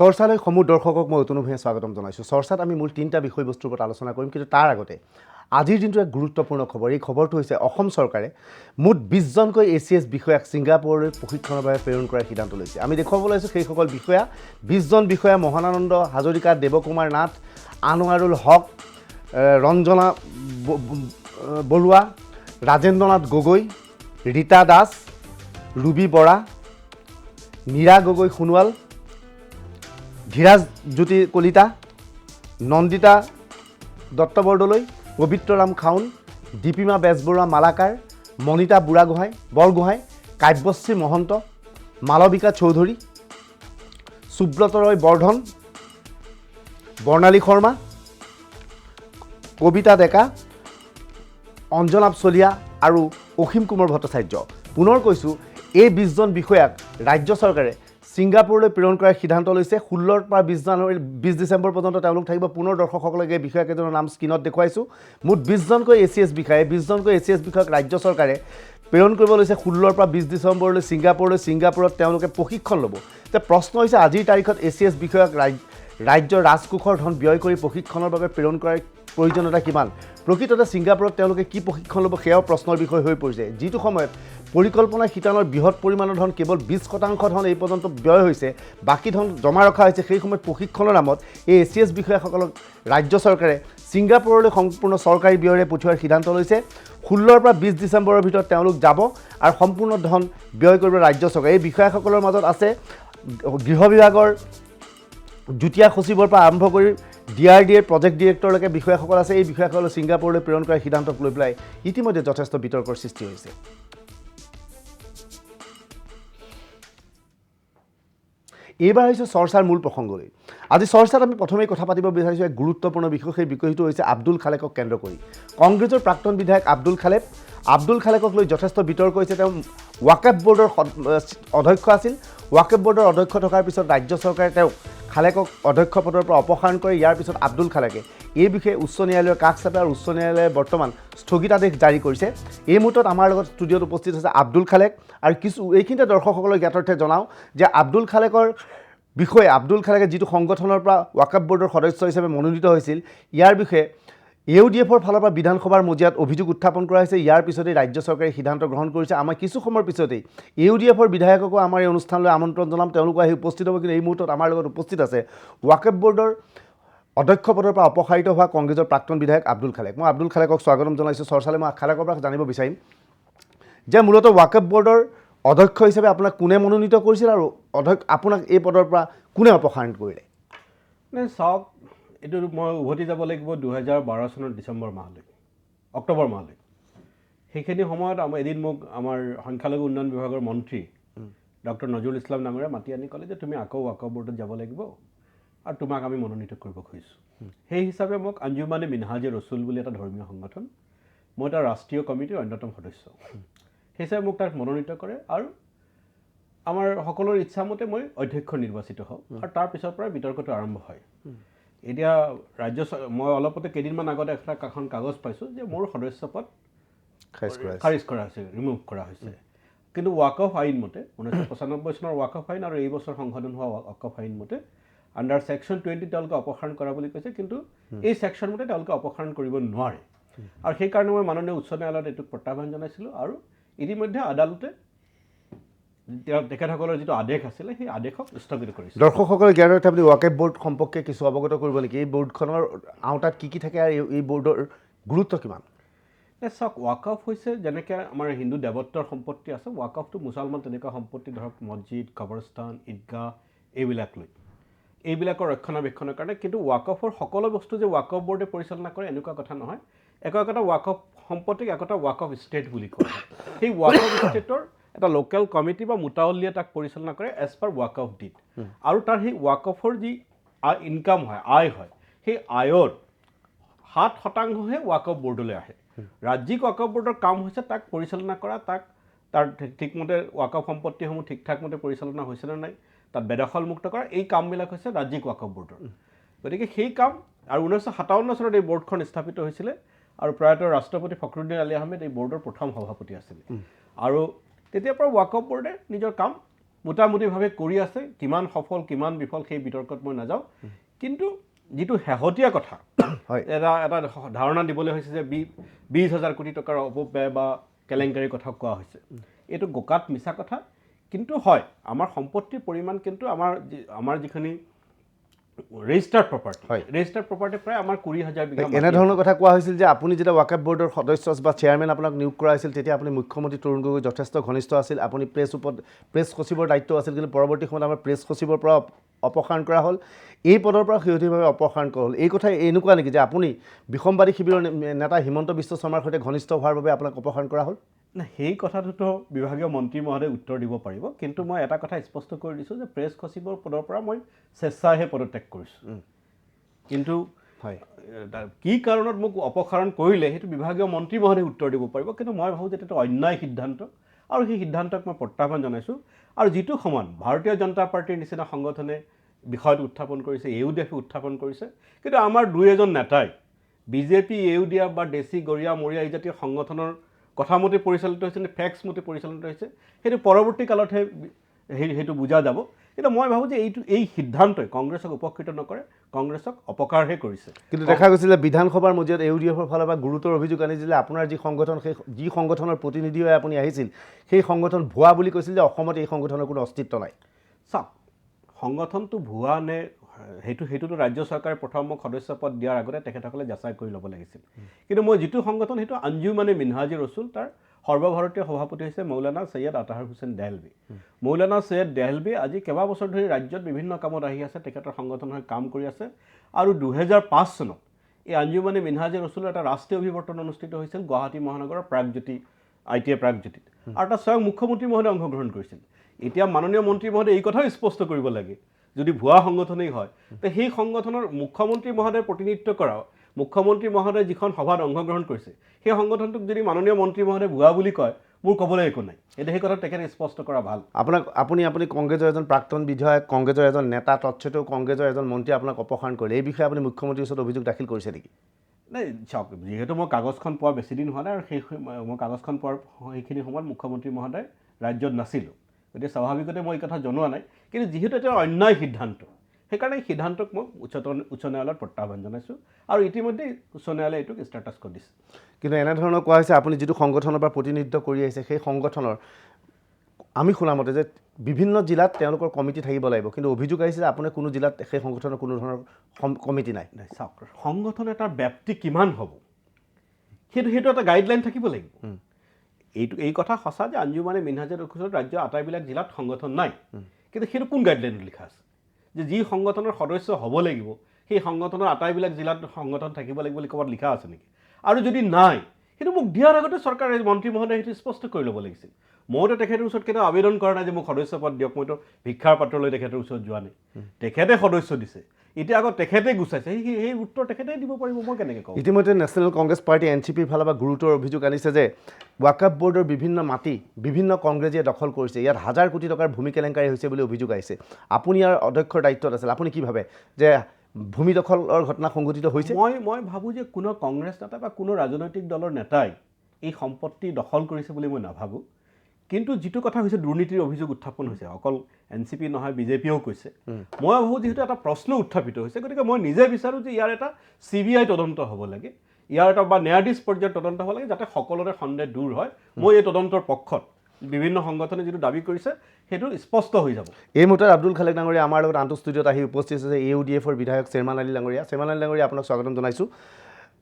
চৰ্চালৈ সমূহ দৰ্শকক মই অতনুভূঞে স্বাগতম জনাইছোঁ। চৰ্চাত আমি মূল তিনিটা বিষয়বস্তুৰ ওপৰত আলোচনা কৰিম, কিন্তু তাৰ আগতে আজিৰ দিনটো এক গুৰুত্বপূৰ্ণ খবৰ। এই খবৰটো হৈছে অসম চৰকাৰে মুঠ 20জনকৈ ACS বিষয়াক ছিংগাপুৰলৈ প্ৰশিক্ষণৰ বাবে প্ৰেৰণ কৰাৰ সিদ্ধান্ত লৈছে। আমি দেখুৱাব লৈছোঁ সেইসকল বিষয়া 20জন বিষয়া মহানানন্দ হাজৰিকা, দেৱকুমাৰ নাথ, আনোৱাৰুল হক, ৰঞ্জনা বৰুৱা, ৰাজেন্দ্ৰনাথ গগৈ, ৰীতা দাস, ৰুবি বৰা, মীৰা গগৈ সোণোৱাল, ধীৰাজ জ্যোতি কলিতা, নন্দিতা দত্ত বৰদলৈ, পবিত্ৰৰাম খাউন, দীপিমা বেজবৰুৱা মালাকাৰ, মণিতা বৰগোহাঁই, কাব্যশ্ৰী মহন্ত, মালবিকা চৌধুৰী, সুব্ৰত ৰয় বৰ্ধন, বৰ্ণালী শৰ্মা, কবিতা ডেকা, অঞ্জনাব চলিয়া আৰু অসীম কুমাৰ ভট্টাচাৰ্য। পুনৰ কৈছোঁ, এই 20জন বিষয়াক ৰাজ্য চৰকাৰে ছিংগাপুৰলৈ প্ৰেৰণ কৰাৰ সিদ্ধান্ত লৈছে। 16ৰ পৰা 20 ডিচেম্বৰ পৰ্যন্ত তেওঁলোক থাকিব। পুনৰ দৰ্শকসকলক এই বিষয়াকেইজনৰ নাম স্ক্ৰীণত দেখুৱাইছোঁ। মুঠ 20জনকৈ ACS বিষয়াই 20জনকৈ ACS বিষয়াক ৰাজ্য চৰকাৰে প্ৰেৰণ কৰিব লৈছে 16ৰ পৰা 20 ডিচেম্বৰলৈ ছিংগাপুৰত তেওঁলোকে প্ৰশিক্ষণ ল'ব। এতিয়া প্ৰশ্ন হৈছে, আজিৰ তাৰিখত ACS বিষয়াক ৰাজ্যৰ ৰাজকোষৰ ধন ব্যয় কৰি প্ৰশিক্ষণৰ বাবে প্ৰেৰণ কৰাৰ প্ৰয়োজনীয়তা কিমান? প্ৰকৃততে ছিংগাপুৰত তেওঁলোকে কি প্ৰশিক্ষণ ল'ব সেয়াও প্ৰশ্নৰ বিষয় হৈ পৰিছে। যিটো সময়ত পৰিকল্পনা শিতানৰ বৃহৎ পৰিমাণৰ ধন, কেৱল 20% ধন এই পৰ্যন্ত ব্যয় হৈছে, বাকী ধন জমা ৰখা হৈছে। সেই সময়ত প্ৰশিক্ষণৰ নামত এই ACS বিষয়াসকলক ৰাজ্য চৰকাৰে ছিংগাপুৰলৈ সম্পূৰ্ণ চৰকাৰী ব্যয়েৰে পঠিওৱাৰ সিদ্ধান্ত লৈছে। 16ৰ পৰা 20 ডিচেম্বৰৰ ভিতৰত তেওঁলোক যাব আৰু সম্পূৰ্ণ ধন ব্যয় কৰিব ৰাজ্য চৰকাৰে। এই বিষয়াসকলৰ মাজত আছে গৃহ বিভাগৰ যুটীয়া সচিবৰ পৰা আৰম্ভ কৰি DRDA প্ৰজেক্ট ডিৰেক্টৰলৈকে বিষয়াসকল আছে। এই বিষয়াসকলক ছিংগাপুৰলৈ প্ৰেৰণ কৰাৰ সিদ্ধান্তক লৈ পেলাই ইতিমধ্যে যথেষ্ট বিতৰ্কৰ সৃষ্টি হৈছে। এইবাৰ হৈছে চৰ্চাৰ মূল প্ৰসংগলৈ। আজি চৰ্চাত আমি প্ৰথমেই কথা পাতিব বিচাৰিছোঁ এক গুৰুত্বপূৰ্ণ বিষয়। সেই বিষয়টো হৈছে আব্দুল খালেকক কেন্দ্ৰ কৰি। কংগ্ৰেছৰ প্ৰাক্তন বিধায়ক আব্দুল খালেকক লৈ যথেষ্ট বিতৰ্ক হৈছে। তেওঁ ৱাকফ বৰ্ডৰ অধ্যক্ষ আছিল। ৱাকফ বৰ্ডৰ অধ্যক্ষ থকাৰ পিছত ৰাজ্য চৰকাৰে তেওঁক খালেকক অধ্যক্ষ পদৰ পৰা অপসাৰণ কৰে। ইয়াৰ পিছত আব্দুল খালেকে এই বিষয়ে উচ্চ ন্যায়ালয়ৰ কাষ চাপে আৰু উচ্চ ন্যায়ালয়ে বৰ্তমান স্থগিতাদেশ জাৰি কৰিছে। এই মুহূৰ্তত আমাৰ লগত ষ্টুডিঅ'ত উপস্থিত আছে আব্দুল খালেক। আৰু এইখিনিতে দৰ্শকসকলক জ্ঞাতাৰ্থে জনাওঁ যে আব্দুল খালেকৰ বিষয়ে, আব্দুল খালেকে যিটো সংগঠনৰ পৰা ৱাকফ বৰ্ডৰ সদস্য হিচাপে মনোনীত হৈছিল, ইয়াৰ বিষয়ে AUDFৰ ফালৰ পৰা বিধানসভাৰ মজিয়াত অভিযোগ উত্থাপন কৰা হৈছে। ইয়াৰ পিছতেই ৰাজ্য চৰকাৰে সিদ্ধান্ত গ্ৰহণ কৰিছে। আমাৰ কিছু সময়ৰ পিছতেই AUDFৰ বিধায়ককো আমাৰ এই অনুষ্ঠানলৈ আমন্ত্ৰণ জনাম, তেওঁলোকো আহি উপস্থিত হ'ব। কিন্তু এই মুহূৰ্তত আমাৰ লগত উপস্থিত আছে ৱাকফ বৰ্ডৰ অধ্যক্ষ পদৰ পৰা অপসাৰিত হোৱা কংগ্ৰেছৰ প্ৰাক্তন বিধায়ক আব্দুল খালেক। মই আব্দুল খালেকক স্বাগতম জনাইছোঁ চৰ্চালৈ। মই খালেকৰ পৰা জানিব বিচাৰিম যে মূলতঃ ৱাকফ বৰ্ডৰ অধ্যক্ষ হিচাপে আপোনাক কোনে মনোনীত কৰিছিল আৰু আপোনাক এই পদৰ পৰা কোনে অপসাৰণ কৰিলে? চাওক, এইটো মই উভতি যাব লাগিব 2012 চনৰ ডিচেম্বৰ মাহলৈ, অক্টোবৰ মাহলৈ। সেইখিনি সময়ত এদিন মোক আমাৰ সংখ্যালঘু উন্নয়ন বিভাগৰ মন্ত্ৰী ডক্টৰ নজৰুল ইছলাম ডাঙৰীয়াই মাতি আনি ক'লে যে তুমি আকৌ ৱাকফ বৰ্ডত যাব লাগিব আৰু তোমাক আমি মনোনীত কৰিব খুজিছোঁ। সেই হিচাপে মোক আঞ্জুমানে মিনহাজে ৰচুল বুলি এটা ধৰ্মীয় সংগঠন, মই তাৰ ৰাষ্ট্ৰীয় কমিটিৰ অন্যতম সদস্য, সেই হিচাপে মোক তাক মনোনীত কৰে আৰু আমাৰ সকলোৰে ইচ্ছামতে মই অধ্যক্ষ নিৰ্বাচিত হওঁ। আৰু তাৰ পিছৰ পৰা বিতৰ্কটো আৰম্ভ হয়। এতিয়া মই অলপতে কেইদিনমান আগতে এখন কাগজ পাইছোঁ যে মোৰ সদস্যপদ খাৰিজ কৰা হৈছে, ৰিমুভ কৰা হৈছে। কিন্তু ৱাকফ আইন মতে 1995 চনৰ ৱাকফ আইন আৰু এই বছৰ সংশোধন হোৱা ৱাকফ আইন মতে আণ্ডাৰ ছেকশ্যন 20 তেওঁলোকে অপসাৰণ কৰা বুলি কৈছে। কিন্তু এই ছেকশ্যন মতে তেওঁলোকে অপসাৰণ কৰিব নোৱাৰে। আৰু সেইকাৰণে মই মাননীয় উচ্চ ন্যায়ালয়ত এইটোক প্ৰত্যাহ্বান জনাইছিলোঁ। আৰু ইতিমধ্যে আদালতে তেখেতসকলৰ যিটো আদেশ আছিলে সেই আদেশক স্থগিত কৰিছে। দৰ্শকসকলে জ্ঞাত আপুনি ৱাকফ বৰ্ড সম্পৰ্কে কিছু অৱগত কৰিব নেকি? এই বৰ্ডখনৰ আওতাত কি থাকে আৰু এই বৰ্ডৰ গুৰুত্ব কিমান? চাওক, ৱাকফ হৈছে যেনেকৈ আমাৰ হিন্দু দেৱত্বৰ সম্পত্তি আছে, ৱাকফটো মুছলমান তেনেকুৱা সম্পত্তি, ধৰক মছজিদ, কবৰস্থান, ঈদগাহ এইবিলাক লৈ এইবিলাকৰ ৰক্ষণাবেক্ষণৰ কাৰণে। কিন্তু ৱাকফৰ সকলো বস্তু যে ৱাকফ বৰ্ডে পৰিচালনা কৰে এনেকুৱা কথা নহয়। একোটা ৱাকফ সম্পত্তিক একোটা ৱাকফ ষ্টেট বুলি কয়। সেই ৱাকফ ষ্টেটৰ এটা লোকেল কমিটি বা মুতাৱল্লীয়ে তাক পৰিচালনা কৰে এজ পাৰ ৱাকফ ডিড। আৰু তাৰ সেই ৱাকফৰ যি ইনকাম হয়, আয় হয়, সেই আয়ৰ 7% ৱাকফ বৰ্ডলৈ আহে। ৰাজ্যিক ৱাকফ বৰ্ডৰ কাম হৈছে তাক পৰিচালনা কৰা, তাৰ ঠিকমতে ৱাকফ সম্পত্তিসমূহ ঠিক ঠাকমতে পৰিচালনা হৈছেনে নাই, তাত বেদখলমুক্ত কৰা, এই কামবিলাক হৈছে ৰাজ্যিক ৱাকফ বৰ্ডৰ। গতিকে সেই কাম, আৰু 1957 চনত এই বৰ্ডখন স্থাপিত হৈছিলে আৰু প্ৰয়াত ৰাষ্ট্ৰপতি ফখৰুদ্দিন আলী আহমেদ এই বৰ্ডৰ প্ৰথম সভাপতি আছিলে। আৰু তেতিয়াৰ পৰা ৱাকফ বৰ্ডে নিজৰ কাম মোটামুটিভাৱে কৰি আছে। কিমান সফল কিমান বিফল সেই বিতৰ্কত মই নাযাওঁ, কিন্তু যিটো শেহতীয়া কথা হয় এটা ধাৰণা দিবলৈ হৈছে যে 20,000 কোটি টকাৰ অপব্যয় বা কেলেংকাৰীৰ কথা কোৱা হৈছে, এইটো গোকাত মিছা কথা। কিন্তু হয়, আমাৰ সম্পত্তিৰ পৰিমাণ কিন্তু আমাৰ যিখিনি ৰেজিষ্টাৰ্ড প্ৰপাৰ্টি, ৰেজিষ্টাৰ্ড প্ৰপাৰ্টি প্ৰায় আমাৰ 20,000 বিঘা। এনেধৰণৰ কথা কোৱা হৈছিল যে আপুনি যেতিয়া ৱাকফ বৰ্ডৰ সদস্য বা চেয়াৰমেন আপোনাক নিয়োগ কৰা হৈছিল, তেতিয়া আপুনি মুখ্যমন্ত্ৰী তৰুণ গগৈ যথেষ্ট ঘনিষ্ঠ আছিল, আপুনি প্ৰেছ সচিবৰ দায়িত্ব আছিল, কিন্তু পৰৱৰ্তী সময়ত আমাৰ প্ৰেছ সচিবৰ পৰা অপসাৰণ কৰা হ'ল, এই পদৰ পৰা শেহতীয়াভাৱে অপসাৰণ কৰা হ'ল। এই কথা এনেকুৱা নেকি যে আপুনি বিসম্বাদী শিবিৰৰ নেতা হিমন্ত বিশ্ব শৰ্মাৰ সৈতে ঘনিষ্ঠ হোৱাৰ বাবে আপোনাক অপসাৰণ কৰা হ'ল? নাই, সেই কথাটোতো বিভাগীয় মন্ত্ৰী মহোদয়ে উত্তৰ দিব পাৰিব, কিন্তু মই এটা কথা স্পষ্ট কৰি দিছোঁ যে প্ৰেছ সচিবৰ পদৰ পৰা মই স্বেচ্ছাইহে পদত্যাগ কৰিছোঁ। কিন্তু হয়, কি কাৰণত মোক অপসাৰণ কৰিলে সেইটো বিভাগীয় মন্ত্ৰী মহোদয়ে উত্তৰ দিব পাৰিব, কিন্তু মই ভাবোঁ যে এইটো অন্যায় সিদ্ধান্ত, আৰু সেই সিদ্ধান্তক মই প্ৰত্যাহ্বান জনাইছোঁ। আৰু যিটো সমান ভাৰতীয় জনতা পাৰ্টীৰ নিচিনা সংগঠনে বিষয়টো উত্থাপন কৰিছে, AUDF উত্থাপন কৰিছে, কিন্তু আমাৰ 2-এজন নেতাই BJP, AUDF বা দেশী গৰিয়া মৰিয়া এই জাতীয় সংগঠনৰ কথা মতে পৰিচালিত হৈছে নে ফেক্স মতে পৰিচালিত হৈছে, সেইটো পৰৱৰ্তী কালতহে সেইটো বুজা যাব। কিন্তু মই ভাবোঁ যে এই সিদ্ধান্তই কংগ্ৰেছক উপকৃত নকৰে, কংগ্ৰেছক অপকাৰহে কৰিছে। কিন্তু দেখা গৈছিল যে বিধানসভাৰ মজিয়াত AUDFৰ ফালৰ পৰা গুৰুতৰ অভিযোগ আনিছিলে আপোনাৰ যি সংগঠন, সেই যি সংগঠনৰ প্ৰতিনিধি হৈ আপুনি আহিছিল, সেই সংগঠন ভুৱা বুলি কৈছিল যে অসমত এই সংগঠনৰ কোনো অস্তিত্ব নাই। চাওক, সংগঠনটো ভুৱা নে সেইটোতো ৰাজ্য চৰকাৰে প্ৰথম মোক সদস্য পদ দিয়াৰ আগতে তেখেতসকলে যাচাই কৰি ল'ব লাগিছিল। কিন্তু মই যিটো সংগঠন, সেইটো আঞ্জুমানে মিনহাজী ৰচুল, তাৰ সৰ্বভাৰতীয় সভাপতি হৈছে মৌলানা সৈয়দ আতাহাৰ হুছেইন দেহলভী। মৌলানা সৈয়দ দেহলভী আজি কেইবাবছৰ ধৰি ৰাজ্যত বিভিন্ন কামত আহি আছে, তেখেতৰ সংগঠন হৈ কাম কৰি আছে। আৰু 2005 চনত এই আঞ্জুমানে মিনহাজী ৰচুলৰ এটা ৰাষ্ট্ৰীয় অভিৱৰ্তন অনুষ্ঠিত হৈছিল গুৱাহাটী মহানগৰৰ প্ৰাগজ্যোতি ITA প্ৰাগজ্যোতিত, আৰু তাত স্বয়ং মুখ্যমন্ত্ৰী মহোদয়ে অংশগ্ৰহণ কৰিছিল। এতিয়া মাননীয় মন্ত্ৰী মহোদয়ে এই কথাও স্পষ্ট কৰিব লাগে, যদি ভুৱা সংগঠনেই হয় তে সেই সংগঠনৰ মুখ্যমন্ত্ৰী মহোদয়ে প্ৰতিনিধিত্ব কৰা, মুখ্যমন্ত্ৰী মহোদয়ে যিখন সভাত অংশগ্ৰহণ কৰিছে, সেই সংগঠনটোক যদি মাননীয় মন্ত্ৰী মহোদয়ে ভুৱা বুলি কয়, মোৰ ক'বলৈ একো নাই। এতিয়া সেই কথা তেখেতে স্পষ্ট কৰা ভাল। আপুনি কংগ্ৰেছৰ এজন প্ৰাক্তন বিধায়ক, কংগ্ৰেছৰ এজন নেতা, তৎসত্বেও কংগ্ৰেছৰ এজন মন্ত্ৰী আপোনাক অপসাৰণ কৰিলে, এই বিষয়ে আপুনি মুখ্যমন্ত্ৰীৰ ওচৰত অভিযোগ দাখিল কৰিছে নেকি? নাই, চাওক, যিহেতু মই কাগজখন পোৱা বেছি দিন হোৱা নাই, আৰু মই কাগজখন পোৱাৰ সেইখিনি সময়ত মুখ্যমন্ত্ৰী মহোদয় ৰাজ্যত নাছিলোঁ, গতিকে স্বাভাৱিকতে মই এই কথা জনোৱা নাই। কিন্তু যিহেতু এটা অন্যায় সিদ্ধান্ত, সেইকাৰণে এই সিদ্ধান্তক মই উচ্চ ন্যায়ালয়ত প্ৰত্যাহ্বান জনাইছোঁ, আৰু ইতিমধ্যে উচ্চ ন্যায়ালয়ে এইটোক ষ্টেটাছ কৰি দিছে। কিন্তু এনেধৰণৰ কোৱা হৈছে আপুনি যিটো সংগঠনৰ পৰা প্ৰতিনিধিত্ব কৰি আহিছে, সেই সংগঠনৰ আমি শুনামতে যে বিভিন্ন জিলাত তেওঁলোকৰ কমিটি থাকিব লাগিব, কিন্তু অভিযোগ আহিছে যে আপোনাৰ কোনো জিলাত সেই সংগঠনৰ কোনো ধৰণৰ কমিটি নাই। চাওক, সংগঠন এটাৰ ব্যাপ্তি কিমান হ'ব সেইটো এটা গাইডলাইন থাকিব লাগিব। এই কথা সঁচা যে আঞ্জুমানে মিনহাজী ৰচুলত ৰাজ্যৰ আটাইবিলাক জিলাত সংগঠন নাই, কিন্তু সেইটো কোন গাইডলাইনত লিখা আছে যে যি সংগঠনৰ সদস্য হ'ব লাগিব সেই সংগঠনৰ আটাইবিলাক জিলাত সংগঠন থাকিব লাগিব বুলি ক'ৰবাত লিখা আছে নেকি? আৰু যদি নাই, সেইটো মোক দিয়াৰ আগতে চৰকাৰে মন্ত্ৰী মহোদয়ে সেইটো স্পষ্ট কৰি ল'ব লাগিছিল। মইতো তেখেতৰ ওচৰত কেতিয়াও আবেদন কৰা নাই যে মোক সদস্য পদ দিয়ক, মইতো ভিক্ষাৰ পাত্ৰ লৈ তেখেতৰ ওচৰত যোৱা নাই। তেখেতে সদস্য দিছে, এতিয়া আকৌ তেখেতে গুচাইছে, সেই উত্তৰ তেখেতেই দিব পাৰিব, মই কেনেকৈ কওঁ? ইতিমধ্যে নেশ্যনেল কংগ্ৰেছ পাৰ্টি NCPৰ ফালৰ পৰা গুৰুতৰ অভিযোগ আনিছে যে ৱাকফ বৰ্ডৰ বিভিন্ন মাটি বিভিন্ন কংগ্ৰেছীয়ে দখল কৰিছে, ইয়াত 1,000 কোটি টকাৰ ভূমি কেলেংকাৰী হৈছে বুলি অভিযোগ আহিছে। আপুনি ইয়াৰ অধ্যক্ষৰ দায়িত্বত আছিল, আপুনি কি ভাবে যে ভূমি দখলৰ ঘটনা সংঘটিত হৈছে? মই ভাবোঁ যে কোনো কংগ্ৰেছ নেতা বা কোনো ৰাজনৈতিক দলৰ নেতাই এই সম্পত্তি দখল কৰিছে বুলি মই নাভাবোঁ। কিন্তু যিটো কথা হৈছে, দুৰ্নীতিৰ অভিযোগ উত্থাপন হৈছে, অকল NCP নহয়, BJPয়েও কৈছে। মই ভাবোঁ যিহেতু এটা প্ৰশ্ন উত্থাপিত হৈছে, গতিকে মই নিজে বিচাৰোঁ যে ইয়াৰ এটা CBI তদন্ত হ'ব লাগে, ইয়াৰ এটা বা ন্যায়াধীশ পৰ্যায়ৰ তদন্ত হ'ব লাগে, যাতে সকলোৰে সন্দেহ দূৰ হয়। মই এই তদন্তৰ পক্ষত, বিভিন্ন সংগঠনে যিটো দাবী কৰিছে সেইটো স্পষ্ট হৈ যাব। এই মুহূৰ্তত আব্দুল খালেক ডাঙৰীয়া আমাৰ লগত আন্তঃ ষ্টুডিঅ'ত আহি উপস্থিত আছে AUDFৰ বিধায়ক চেৰমান আলী ডাঙৰীয়া। চেৰমান আলী ডাঙৰীয়া, আপোনাক স্বাগতম জনাইছোঁ।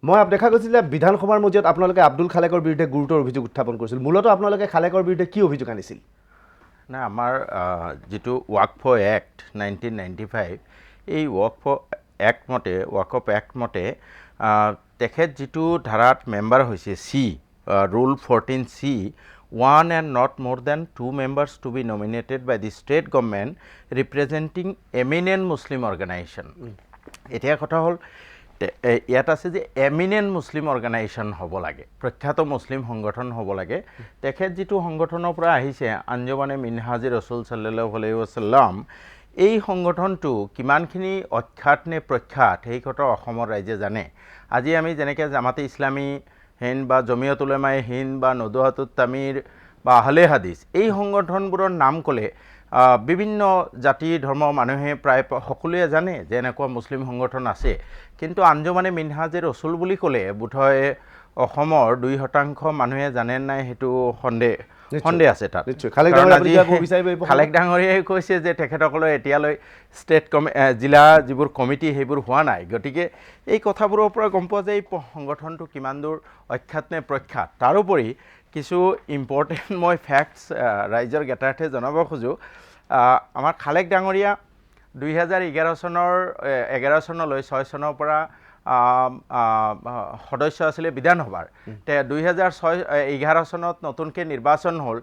মই দেখা গৈছিল যে বিধানসভাৰ মজিয়াত আপোনালোকে আব্দুল খালেকৰ বিৰুদ্ধে গুৰুতৰ অভিযোগ উত্থাপন কৰিছিল। মূলতঃ আপোনালোকে খালেকৰ বিৰুদ্ধে কি অভিযোগ আনিছিল? নাই, আমাৰ যিটো ৱাকফ এক্ট 1995, এই ৱাকফ এক্ট মতে তেখেত যিটো ধাৰাত মেম্বাৰ হৈছে rule 14C, 1 and not more than 2 members to be nominated by the state government representing eminent Muslim organization. এতিয়া কথা হ'ল, ইয়াত আছে যে এমিনেণ্ট মুছলিম অৰ্গেনাইজেশ্যন হ'ব লাগে, প্ৰখ্যাত মুছলিম সংগঠন হ'ব লাগে। তেখেত যিটো সংগঠনৰ পৰা আহিছে, আঞ্জুমানে মিনহাজী ৰচুল সাল্লাল্লাহু আলাইহি ওয়াসাল্লাম, এই সংগঠনটো কিমানখিনি অখ্যাত নে প্ৰখ্যাত সেই কথা অসমৰ ৰাইজে জানে। আজি আমি যেনেকৈ জামাতে ইছলামী হিন্দ বা জমিয়ত উলেমায়ে হিন্দ বা নদৱাতুত তামিৰ বা আহলে হাদিছ, এই সংগঠনবোৰৰ নাম ক'লে বিভিন্ন জাতি ধৰ্ম মানুহে প্ৰায় সকলোৱে জানে যে এনেকুৱা মুছলিম সংগঠন আছে কিন্তু আঞ্জুমানে মিনহাজে ৰচুল বুলি ক'লে বোধহয় অসমৰ 2% মানুহে জানে নাই সেইটো সন্দেহ আছে তাত খালেক ডাঙৰীয়াই কৈছে যে তেখেতসকলৰ এতিয়ালৈ ষ্টেট জিলা যিবোৰ কমিটি সেইবোৰ হোৱা নাই গতিকে এই কথাবোৰৰ পৰা গম পোৱা যায় এই সংগঠনটো কিমান দূৰ অখ্যাত নে প্ৰখ্যাত তাৰোপৰি কিছু ইম্পৰ্টেণ্ট মই ফেক্টছ ৰাইজৰ জ্ঞাতাৰ্থে জনাব খোজোঁ আমাৰ খালেক ডাঙৰীয়া 2011 চনলৈ 6 চনৰ পৰা সদস্য আছিলে বিধানসভাৰ 2011 চনত নতুনকৈ নিৰ্বাচন হ'ল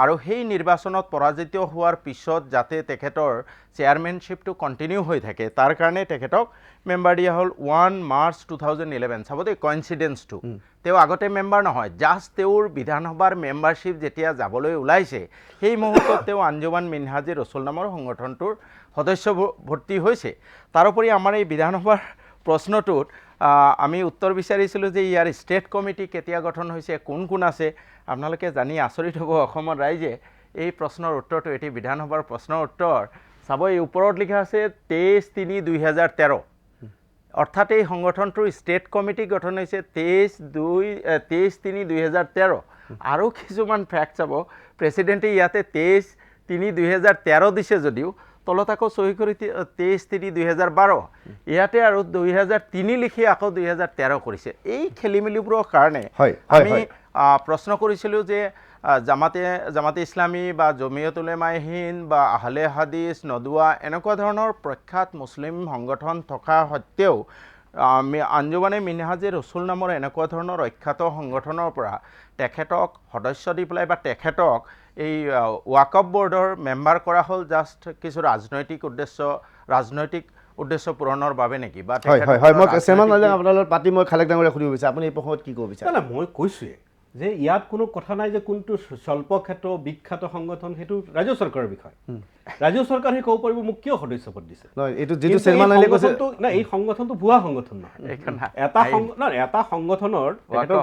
আৰু সেই নিৰ্বাচনত পৰাজিত হোৱাৰ পিছত যাতে তেখেতৰ চেয়াৰমেনশ্বিপটো কণ্টিনিউ হৈ থাকে তাৰ কাৰণে তেখেতক মেম্বাৰ দিয়া হ'ল 1 মাৰ্চ 2011 চাব দেই কইনচিডেঞ্চটো তেওঁ আগতে মেম্বাৰ নহয় জাষ্ট তেওঁৰ বিধানসভাৰ মেম্বাৰশ্বিপ যেতিয়া যাবলৈ ওলাইছে সেই মুহূৰ্তত তেওঁ আঞ্জুমান মিনহাজে ৰচুল নামৰ সংগঠনটোৰ সদস্য ভৰ্তি হৈছে তাৰোপৰি আমাৰ এই বিধানসভাৰ প্ৰশ্নটোত আমি উত্তৰ বিচাৰিছিলোঁ যে ইয়াৰ ষ্টেট কমিটি কেতিয়া গঠন হৈছে কোন আছে আপোনালোকে জানি আচৰিত হ'ব অসমৰ ৰাইজে এই প্ৰশ্নৰ উত্তৰটো এটি বিধানসভাৰ প্ৰশ্নৰ উত্তৰ চাব এই ওপৰত লিখা আছে 23/3/2013 অৰ্থাৎ এই সংগঠনটোৰ ষ্টেট কমিটি গঠন হৈছে 23/3/2013 আৰু কিছুমান ফেক্ট চাব প্ৰেচিডেণ্টে ইয়াতে 23/3/2013 দিছে যদিও তলত আকৌ চহী কৰি 23/3/2012 ইয়াতে আৰু 2003 লিখি আকৌ 2013 কৰিছে এই খেলিমেলিবোৰৰ কাৰণে আমি প্ৰশ্ন কৰিছিলোঁ যে জামাতে ইছলামী বা জমিয়ত উলেমায়ে হিন্দ বা আহলে হাদিছ নদুৱা এনেকুৱা ধৰণৰ প্ৰখ্যাত মুছলিম সংগঠন থকা সত্ত্বেও আঞ্জুমানে মিনহাজে ৰচুল নামৰ এনেকুৱা ধৰণৰ অখ্যাত সংগঠনৰ পৰা তেখেতক সদস্য দি পেলাই বা তেখেতক এই ৱাকফ বৰ্ডৰ মেম্বাৰ কৰা হ'ল জাষ্ট কিছু ৰাজনৈতিক উদ্দেশ্য পূৰণৰ বাবে নেকি বা মই খালেক ডাঙৰীয়া সুধিব বিচাৰিছোঁ আপুনি এই প্ৰসংগত কি ক'ব বিচাৰে মই কৈছোঁৱে যে ইয়াত কোনো কথা নাই যে কোনটো স্বল্পখ্যাত বিখ্যাত সংগঠন সেইটো ৰাজ্য চৰকাৰৰ বিষয় ৰাজ্য চৰকাৰে ক'ব পাৰিব মোক কিয় সদস্যপদ দিছে এই সংগঠনটো ভুৱা সংগঠন নহয় এটা সংগঠনৰ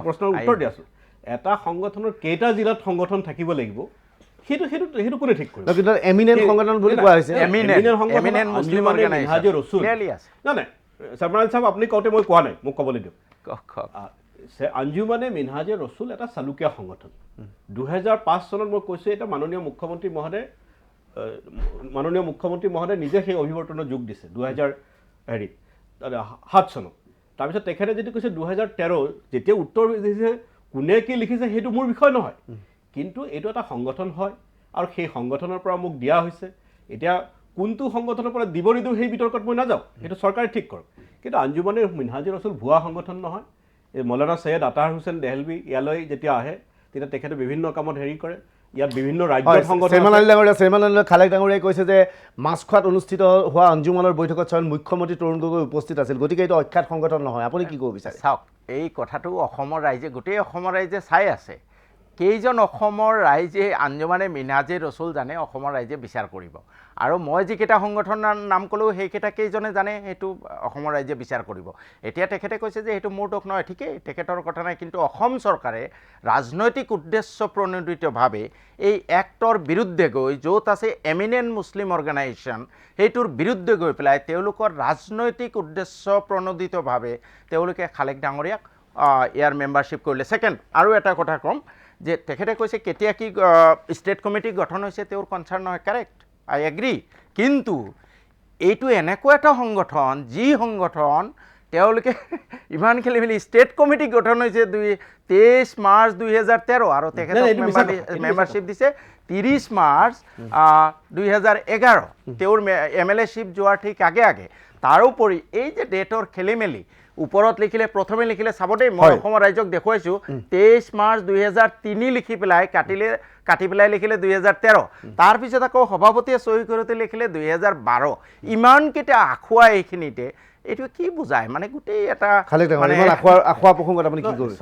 প্ৰশ্নৰ উত্তৰ দিয়াছোঁ এটা সংগঠনৰ কেইটা জিলাত সংগঠন থাকিব লাগিব সেইটো কোনে ঠিক কৰিব কিন্তু এমিনেণ্ট সংগঠন বুলি কোৱা হৈছে নাই চাবৰান চাহাব আপুনি কওঁতে মই কোৱা নাই মোক ক'বলৈ দিয়ক আঞ্জুমানে মিনহাজে ৰচুল এটা চালুকীয়া সংগঠন 2005 চনত মই কৈছোঁ এটা মাননীয় মুখ্যমন্ত্ৰী মহোদয় নিজে সেই অভিৱৰ্তনত যোগ দিছে 2007 চনত তাৰপিছত তেখেতে যদি কৈছে 2013 যেতিয়া উত্তৰ দিছে কোনে কি লিখিছে সেইটো মোৰ বিষয় নহয় কিন্তু এইটো এটা সংগঠন হয় আৰু সেই সংগঠনৰ পৰা মোক দিয়া হৈছে এতিয়া কোনটো সংগঠনৰ পৰা দিব নিদিওঁ সেই বিতৰ্কত মই নাযাওঁ সেইটো চৰকাৰে ঠিক কৰক কিন্তু আঞ্জুমানে মিনহাজে ৰচুল ভুৱা সংগঠন নহয় এই মৌলানা সৈয়দ আতাৰ হুছেইন দেহলভি ইয়ালৈ যেতিয়া আহে তেতিয়া তেখেতে বিভিন্ন কামত হেৰি কৰে ইয়াত বিভিন্ন ৰাজ্যৰ সংগঠন খালেক ডাঙৰীয়াই কৈছে যে মাছখোৱাত অনুষ্ঠিত হোৱা আঞ্জুমানৰ বৈঠকত স্বয়ং মুখ্যমন্ত্ৰী তৰুণ গগৈ উপস্থিত আছিল গতিকে এইটো অখ্যাত সংগঠন নহয় আপুনি কি ক'ব বিচাৰে চাওক এই কথাটো অসমৰ ৰাইজে গোটেই অসমৰ ৰাইজে চাই আছে কেইজন অসমৰ ৰাইজে আঞ্জুমানে মিনহাজে ৰচুল জানে অসমৰ ৰাইজে বিচাৰ কৰিব আৰু মই যিকেইটা সংগঠনৰ নাম ক'লোঁ সেইকেইটা কেইজনে জানে সেইটো অসমৰ ৰাইজে বিচাৰ কৰিব এতিয়া তেখেতে কৈছে যে সেইটো মোৰ দোষ নহয় ঠিকেই তেখেতৰ কথা নাই কিন্তু অসম চৰকাৰে ৰাজনৈতিক উদ্দেশ্য প্ৰণোদিতভাৱে এই এক্টৰ বিৰুদ্ধে গৈ য'ত আছে এমিনেণ্ট মুছলিম অৰ্গেনাইজেশ্যন সেইটোৰ বিৰুদ্ধে গৈ পেলাই তেওঁলোকৰ ৰাজনৈতিক উদ্দেশ্য প্ৰণোদিতভাৱে তেওঁলোকে খালেক ডাঙৰীয়াক ইয়াৰ মেম্বাৰশ্বিপ কৰিলে ছেকেণ্ড আৰু এটা কথা ক'ম যে তেখেতে কৈছে কেতিয়া কি ষ্টেট কমিটি গঠন হৈছে তেওঁৰ কনচাৰ্ণ নহয় কাৰেক্ট আই এগ্ৰি কিন্তু এইটো এনেকুৱা এটা সংগঠন যি সংগঠন তেওঁলোকে ইমান খেলিমেলি ষ্টেট কমিটি গঠন হৈছে 23 মাৰ্চ 2013 আৰু তেখেতক মেম্বাৰশ্বিপ দিছে 30 মাৰ্চ 2011 তেওঁৰ MLA-শ্বিপ যোৱাৰ ঠিক আগে তাৰোপৰি এই যে ডেটৰ খেলিমেলি ওপৰত লিখিলে প্ৰথমে লিখিলে চাব দেই মই অসমৰ ৰাইজক দেখুৱাইছোঁ 23 মাৰ্চ 2003 লিখি পেলাই কাটি পেলাই লিখিলে 2013 তাৰপিছত আকৌ সভাপতিয়ে চহী কৰোঁতে লিখিলে 2012 ইমানকেইটা আখুৱা এইখিনিতে এইটো কি বুজায় মানে গোটেই এটা খালেক ডাঙৰীয়া আখুৱা প্ৰসংগত আপুনি কি কৰিব